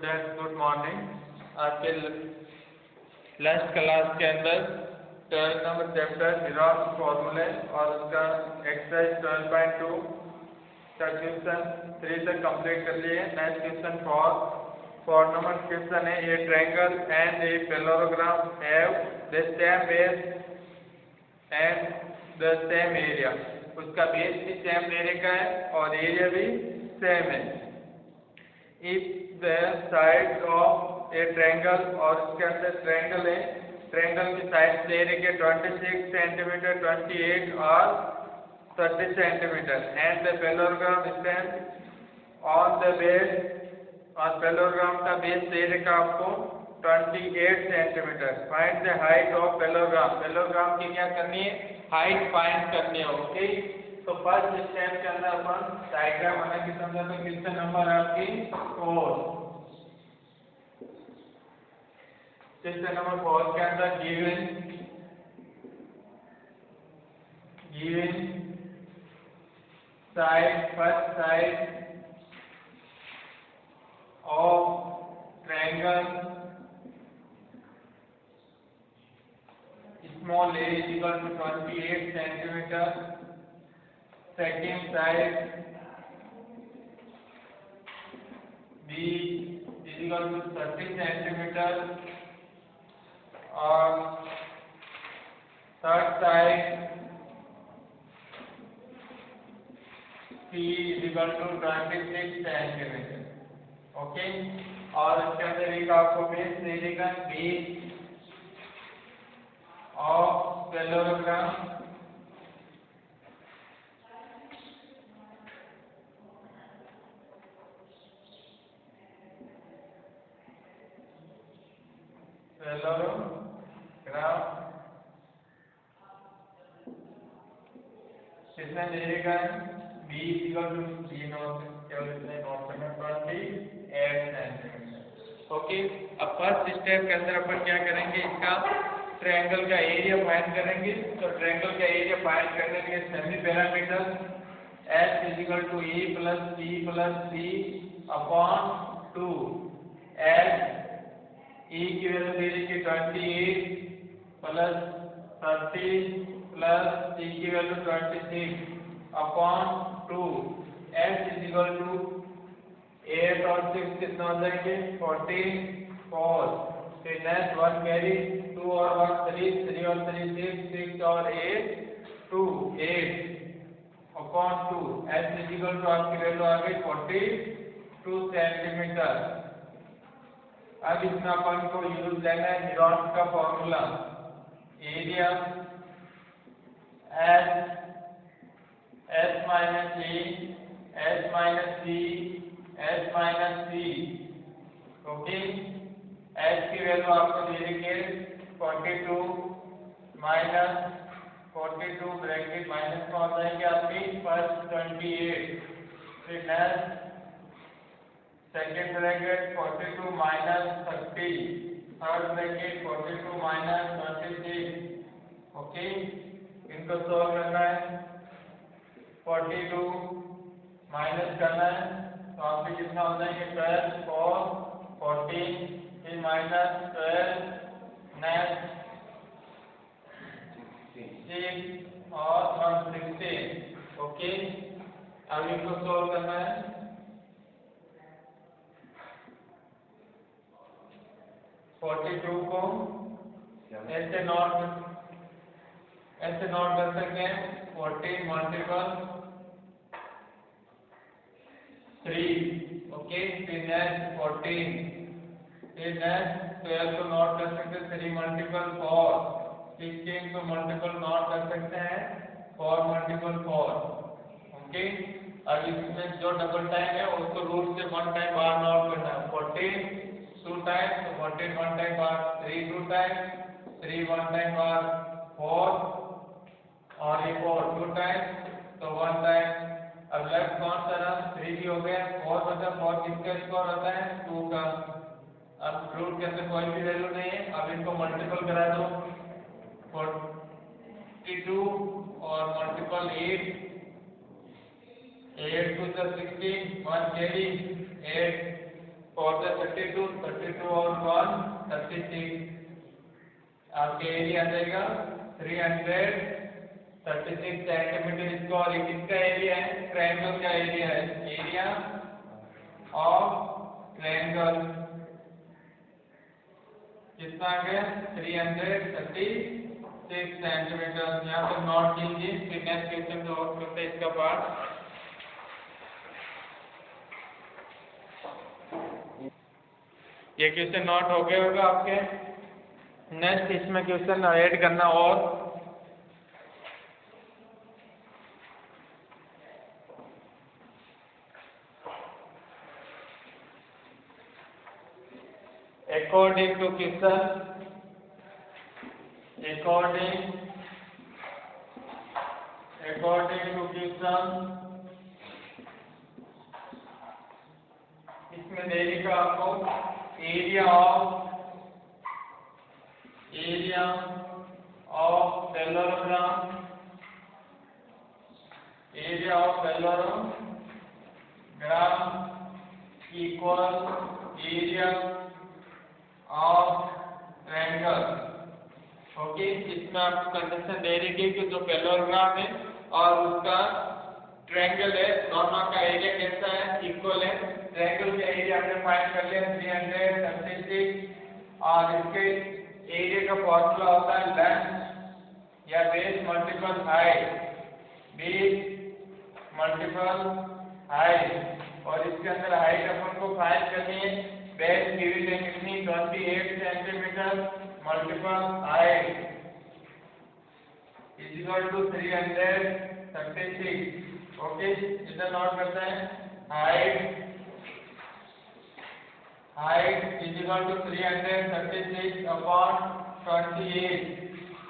Students good morning. आज के last class के अंदर 12 नंबर चैप्टर जीरोक्स फॉर्मूले और उसका एक्सरसाइज 12.2 का क्वेश्चन 3 तक कंप्लीट कर लिए। नेक्स्ट क्वेश्चन 4 नंबर क्वेश्चन है ए triangle and a parallelogram have the same base and the same area. उसका बेस भी सेम एरिया का है और एरिया भी सेम है। If the side of A triangle और इसके अंदर ट्रायंगल है, ट्रायंगल की साइड एरिया के 26 सेंटीमीटर 28 और 30 centimetre and the parallelogram stand on the base और पैरेललोग्राम का बेस एरिया का आपको 28 centimetre. Find the height of parallelogram. Parallelogram की क्या करनी है, हाइट फाइंड करनी है। ओके, तो फर्स्ट स्टेप के अंदर अपन डायग्राम बना के समझा। तो क्वेश्चन नंबर आपकी 4, क्वेश्चन नंबर 4 के अंदर given side first side of triangle small a is equal to 28 centimeter, second side b is equal to 30 centimeter और third side c is equal to 26 centimeter। Okay, और इसके अंदर एक आपको base दे देगा बेस ऑफ पैरेललोग्राम कितना दे देगा b equal to b naught केवल इतने नॉट करना 28 सेंटीमीटर। ओके, अब फर्स्ट स्टेप के अंदर अपन क्या करेंगे, इसका ट्रायंगल का एरिया फाइंड करेंगे। तो ट्रायंगल का एरिया फाइंड करने के लिए semi perimeter s is equal to a plus b plus c upon 2 s e की वैल्यू दे दी 28 प्लस 30 प्लस c की value 26 upon 2 s is equal to 8 और 6 कितना हो जाएंगे 14 4 फिर नेक्स्ट 1 कैरी 2 और 1 3 3 और 3 6 6 और 8 2 8 upon 2 s is equal to आपकी वैल्यू आ गई 42 सेंटीमीटर। अब इसमें अपन को यूज लेना है जीरोक्स का formula. Area s minus a s minus c s minus c। Okay, s की वैल्यू आपको दे देंगे 42 माइनस 42 ब्रैकेट माइनस में आ जाएंगे आपकी फर्स्ट 28 फिर next second bracket 42 minus 30 third bracket 42 minus 26। Okay, इनको सॉल्व करना है 42 माइनस करना है तो आपके कितना हो जाएंगे 12 4 14 फिर माइनस 12 नेक्स्ट 6 और 16। ओके, अब इनको सॉल्व करना है 42 को ऐसे नॉट कर सकते हैं 14 मल्टीपल 3। ओके, फिर नेक्स्ट 14 फिर नेक्स्ट 12 को नोट कर सकते हैं 3 मल्टीपल 4 16 को मल्टीपल नोट कर सकते हैं 4 मल्टीपल 4। ओके, अब इसमें जो डबल टाइम है उसको रूट से 1 टाइम बाहर नोट करना है 14 2 टाइम तो 14 1 टाइम बाहर 3 2 टाइम 3 1 टाइम बाहर 4 और ये 4 2 टाइम तो 1 टाइम। अब लेफ्ट कौन सा रहा 3 भी हो गया 4 बचा 4 किसका स्क्वायर होता है 2 का। अब रूट के अंदर कोई भी वैल्यू नहीं है, अब इनको मल्टीपल करा दो 42 और मल्टीपल 8 8 to the 16 1 carry 8 4 से 32, 32 और 1 36, आपके एरिया आ जाएगा 336 सेंटीमीटर स्क्वायर। किसका एरिया है? ट्रायंगल का एरिया है। एरिया ऑफ ट्रायंगल कितना आ गया? 336 सेंटीमीटर। यहाँ पर नोट कीजिए, फिर नेक्स्ट क्वेश्चन जो और करते हैं इसका पार्ट। ये क्वेश्चन नोट हो गया होगा आपके। नेक्स्ट इसमें क्वेश्चन ऐड करना और according to question, according to question, इसमें देगा आपको area of parallelogram, area of parallelogram equal area of triangle. Okay, इसमें आपको कंडीशन दे रही है कि जो पैरेललोग्राम है और उसका ट्रायंगल है, दोनों का एरिया कैसा है? इक्वल है। ट्रायंगल का एरिया हमने फाइंड कर लिया 336 और इसके एरिया का फॉर्मूला होता है लेंथ या base multiple height, base multiple height. और इसके अंदर हाइट अपन को फाइंड करनी है। बेस गिवन है कितनी? 28 centimetre multiple height is equal to 336। Okay, इधर नोट करते हैं। Height is equal to 336 upon 28।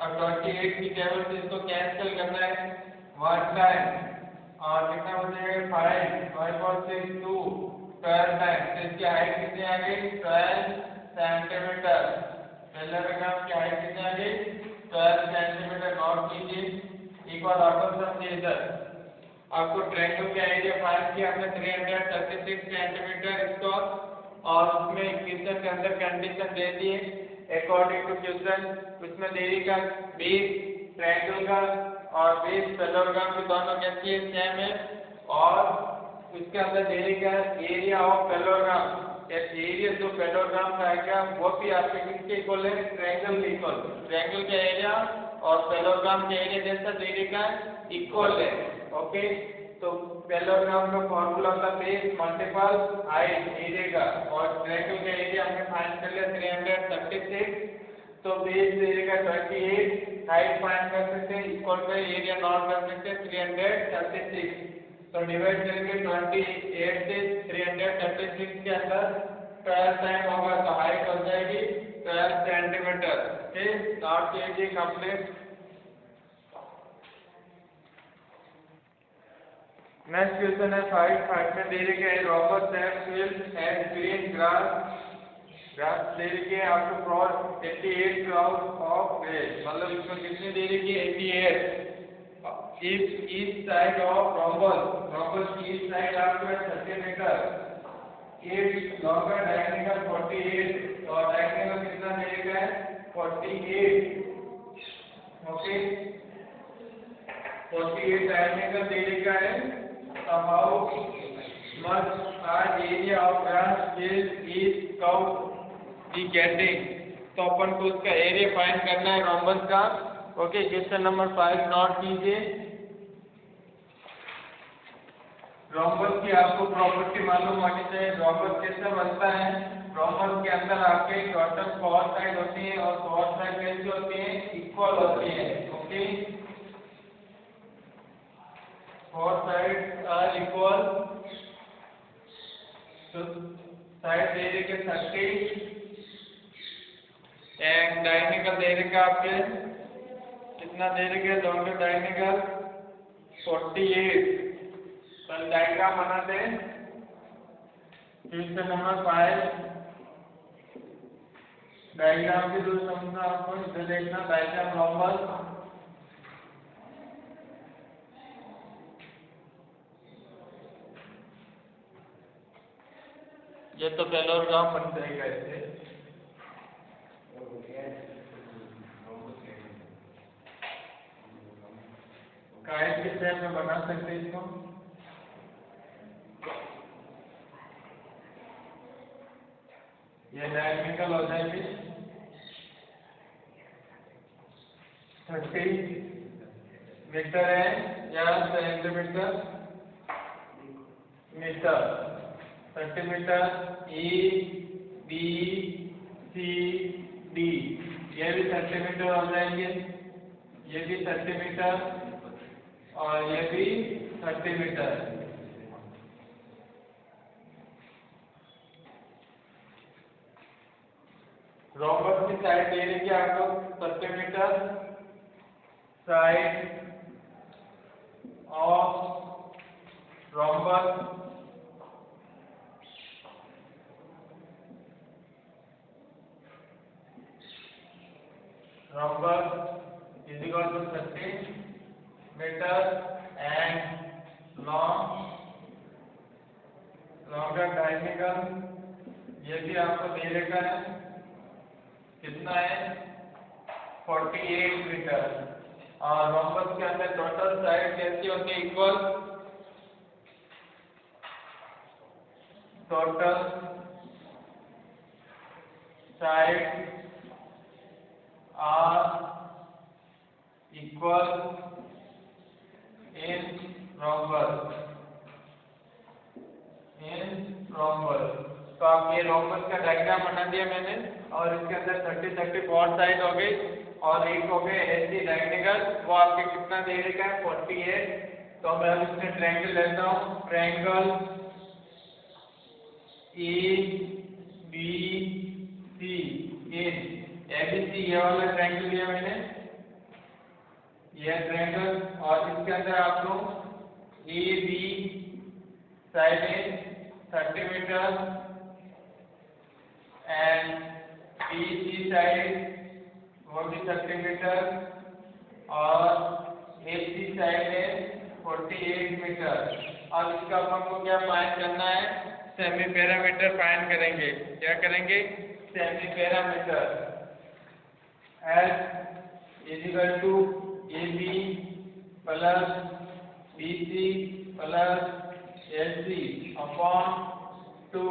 अब 28 की टेबल से इसको कैंसिल करना है 1 टाइम और कितना हो जाएगा? 5.62 12 टाइम। तो इसकी हाइट कितनी आ गई? 12 सेंटीमीटर। पैरेललोग्राम की हाइट कितनी आ गई? 12 सेंटीमीटर। नोट कीजिए। एक बार ऑटो सम से इधर आपको ट्रायंगल का एरिया फाइंड किया हमने 336 सेंटीमीटर इसको, और उसमें क्वेश्चन के अंदर कंडीशन दे दी है अकॉर्डिंग टू क्वेश्चन। उसमें देरी का बेस ट्रायंगल का और बेस पैरेललोग्राम की दोनों कैसी है? सेम है। और उसके अंदर देरी का एरिया ऑफ पैरेललोग्राम, एरिया जो पैरेललोग्राम का आएगा वो भी आपके किसके इक्वल है? ट्रायंगल के इक्वल। ट्रायंगल का एरिया और पैरेललोग्राम के एरिया जैसा देरी का इक्वल है। ओके, तो पैरेललोग्राम का फॉर्मूला होता है बेस मल्टीपल हाइट एरिया का, और ट्रायंगल का एरिया हमने फाइंड कर लिया 336। तो बेस एरिया का 28, हाइट फाइंड कर सकते हैं, इक्वल पे एरिया नोट कर सकते हैं 336। तो डिवाइड करेंगे 28 से 336 के अंदर 12 टाइम होगा तो हाइट हो जाएगी 12 सेंटीमीटर। ओके, नोट कीजिए कंप्लीट। नेक्स्ट क्वेश्चन है 5 में दे रखे हैं Robert safe field and green grass दे रखी है आपको क्रॉस 88 क्रॉस ऑफ वेज, मतलब इसमें कितनी दे रखी है? 88। If east side of rhombus की ईस्ट साइड आपको 30 मीटर, इफ लॉन्गर डायमीटर 48 और डायमीटर कितना दे रखा है? 48। ओके, 48 डायमीटर दे रखा है। How much area of grass field is covered be getting? तो अपन को उसका एरिया फाइंड करना है रोम्बस का। ओके, क्वेश्चन नंबर 5 नोट कीजिए। रोम्बस की आपको प्रॉपर्टी मालूम होनी चाहिए। रोम्बस कैसे बनता है? रोम्बस के अंदर आपके टोटल 4 साइड होती है और 4 साइड कैसी होती है? इक्वल होती है। Okay, 4 sides are equal, so side दे रखे 30 एंड डायमीटर दे रखा आपके कितना दे रखे? Longer diameter 48। तो डायग्राम बनाते हैं। क्वेश्चन नंबर 5 डायग्राम की जो समझना आपको इधर देखना, डायग्राम रोम्बस। ये तो पैरेललोग्राम बन जाएगा इससे। काइट के शेप में बना सकते हैं इसको। ये डायमीटर हो जाएगी 30 मीटर है या centimetre metre 30 metre E B C D ये भी 30 मीटर हो जाएंगे, ये भी 30 मीटर और ये भी 30 मीटर। रोम्बस की साइड दे रही है आपको 30 metre, side of rhombus is equal to 30 meter and longer diagonal ये भी आपको दे रखा है, कितना है 48 मीटर। और रोम्बस के अंदर टोटल साइड कैसी होती है equal, total side are equal in rhombus। तो आप ये रोम्बस का डायग्राम बना दिया मैंने, और इसके अंदर 30 फोर साइड हो गई और एक हो गए ऐसी डायगोनल, वो आपके कितना दे रखा है 48। तो मैं अब इसमें ट्रायंगल लेता हूँ, ट्रायंगल ABC इन ABC ये वाला ट्रायंगल लिया मैंने, ये ट्रायंगल, और इसके अंदर आप लोग AB साइड है 30 मीटर एंड BC साइड वो भी 30 मीटर और AC साइड है 48 मीटर। अब इसका अपन को क्या फाइंड करना है, सेमी पैरामीटर फाइंड करेंगे। क्या करेंगे, semi perimeter. S is equal to AB plus BC plus AC upon 2।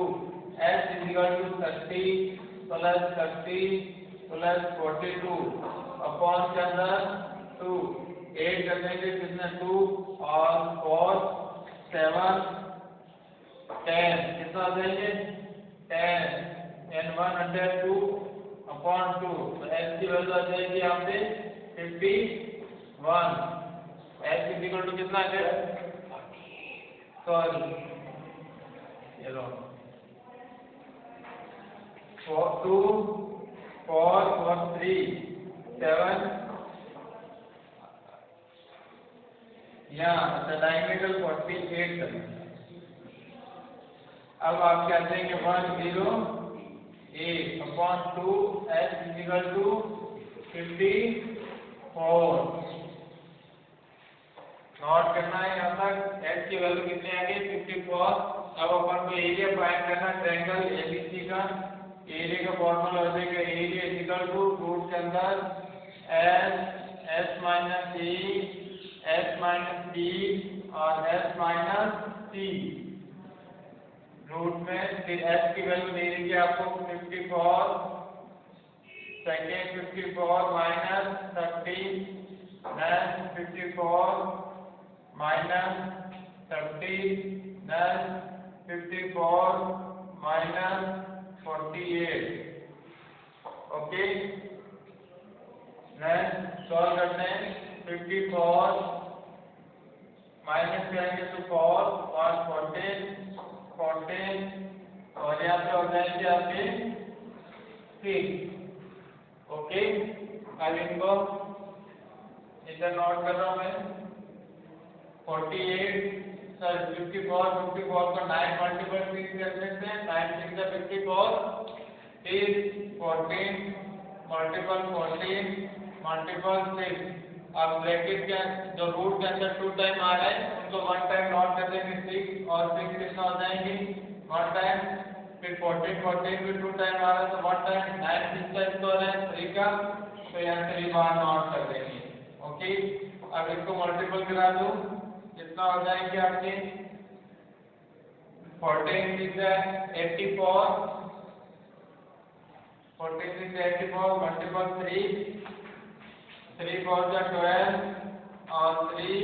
S is equal to 30 plus 30 plus 42 upon के अंदर 2 8 करने के कितने 2 और 4 7 10 कितना आ जाएंगे 10 and 1 under 2 upon 2। तो S की वैल्यू आ जाएगी यहाँ पे 51। S is equal to कितना आ जाएगा, सॉरी ये लो 2 4 और 3 7 यहाँ डायमीटर 48 करना। अब आप क्या देंगे 108 upon 2 S is equal to 54। Note करना है यहाँ तक, S की वैल्यू कितनी आ गई 54। अब अपन को एरिया फाइंड करना ट्रायंगल ABC का। एरिया का फॉर्मूला हो जाएगा area is equal to root के अंदर S minus E S minus B और S माइनस C। रूट में फिर S की वैल्यू दे देंगे आपको 54 second 54 minus 30 then 54 minus 30 then 54 minus 48। Okay, next solve करते हैं। 54 माइनस करेंगे तो 4 और 14 और यहाँ पे हो जाएंगे आपके 6। ओके, अब इनको इधर नोट कर रहा हूँ मैं 48 सर 54 का 9 मल्टीपल 6 कर सकते हैं, 9 6 का 54 फिर 14 मल्टीपल 14 मल्टीपल 6। अब ब्रैकेट के जो रूट के अंदर 2 टाइम आ रहा है उनको 1 टाइम नोट कर देंगे 6 और 6 कितना हो जाएंगे 1 टाइम फिर 14 भी 2 टाइम आ रहा है तो 1 टाइम 9 किसका स्क्वायर है 3 का, तो यहाँ 3 बार नॉट कर देंगे। ओके, अब इसको मल्टीपल करा दो, कितना हो जाएंगे आपके 14 is 84, 14 is 84 multiple 3 4 is 12 और 3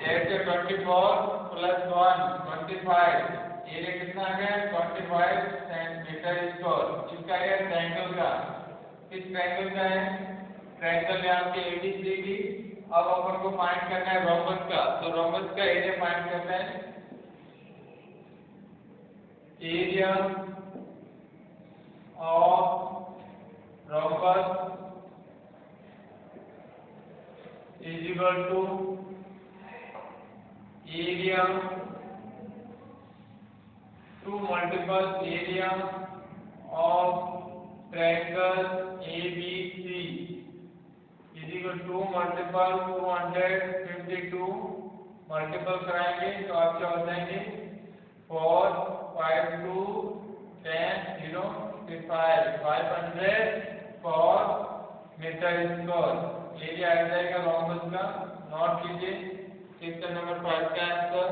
8 is 24 plus 1 25, एरिया कितना आ गया 25 सेंटीमीटर स्क्वायर। इसका है ट्रायंगल का, किस ट्रायंगल का है, ट्रायंगल है आपके ABCD। अब अपन को फाइंड करना है रोम्बस का, तो रोम्बस का एरिया फाइंड करना है। Area of rhombus is equal to area two multiple area of triangle ABC is equal to multiple 252 multiple कराएंगे तो आप क्या हो जाएंगे 4 5 2 10 0 5 504 मीटर स्क्वायर एरिया आ जाएगा रोम्बस का। नोट कीजिए क्वेश्चन नंबर 5 का आंसर।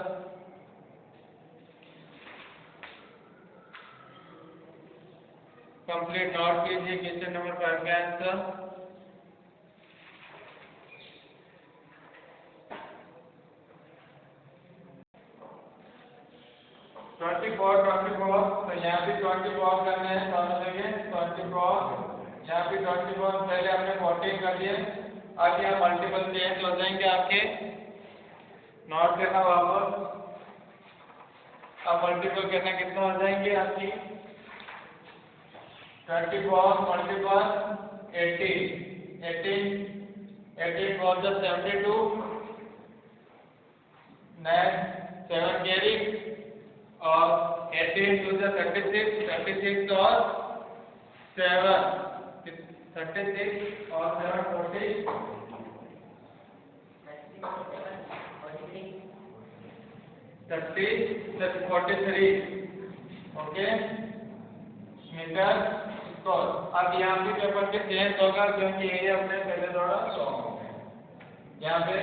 कंप्लीट नोट कीजिए क्वेश्चन नंबर 5 का आंसर। तो यहाँ भी 24 करना है, दोनों जगह 24, यहाँ भी 24, पहले हमने 14 कर दिए, अब यहाँ मल्टीपल चेंज हो जाएंगे आपके, नोट करना वापस। अब मल्टीपल करना कितना हो जाएंगे आपकी 24 मल्टीपल 18 for the 72 9 7 carry और 18 to the 36 और 7 36 और 7 40 43 ओके मीटर स्क्वायर। अब यहाँ भी पेपर पे चेंज होगा क्योंकि एरिया अपने पहले थोड़ा लॉन्ग हो गया, यहाँ पे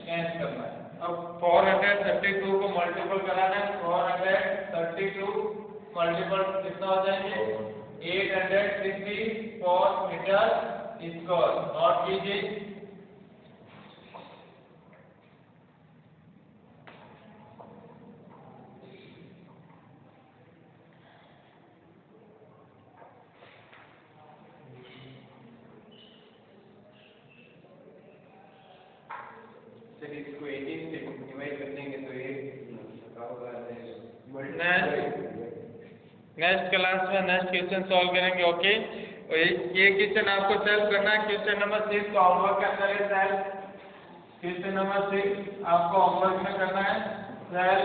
चेंज करना है। अब 432 को मल्टीपल कराना है, 432 मल्टीपल कितना हो जाएंगे 864 मीटर स्क्वायर। नोट कीजिए इसको 18 से डिवाइड कर देंगे तो ये नेक्स्ट क्लास में नेक्स्ट क्वेश्चन सॉल्व करेंगे। ओके, ये क्वेश्चन आपको सॉल्व करना है, क्वेश्चन नंबर 6 का होमवर्क के अंदर है सर। क्वेश्चन नंबर 6 आपको होमवर्क में करना है, सर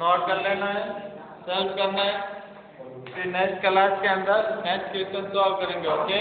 नोट कर लेना है, सॉल्व करना है, फिर नेक्स्ट क्लास के अंदर नेक्स्ट क्वेश्चन सॉल्व करेंगे। ओके।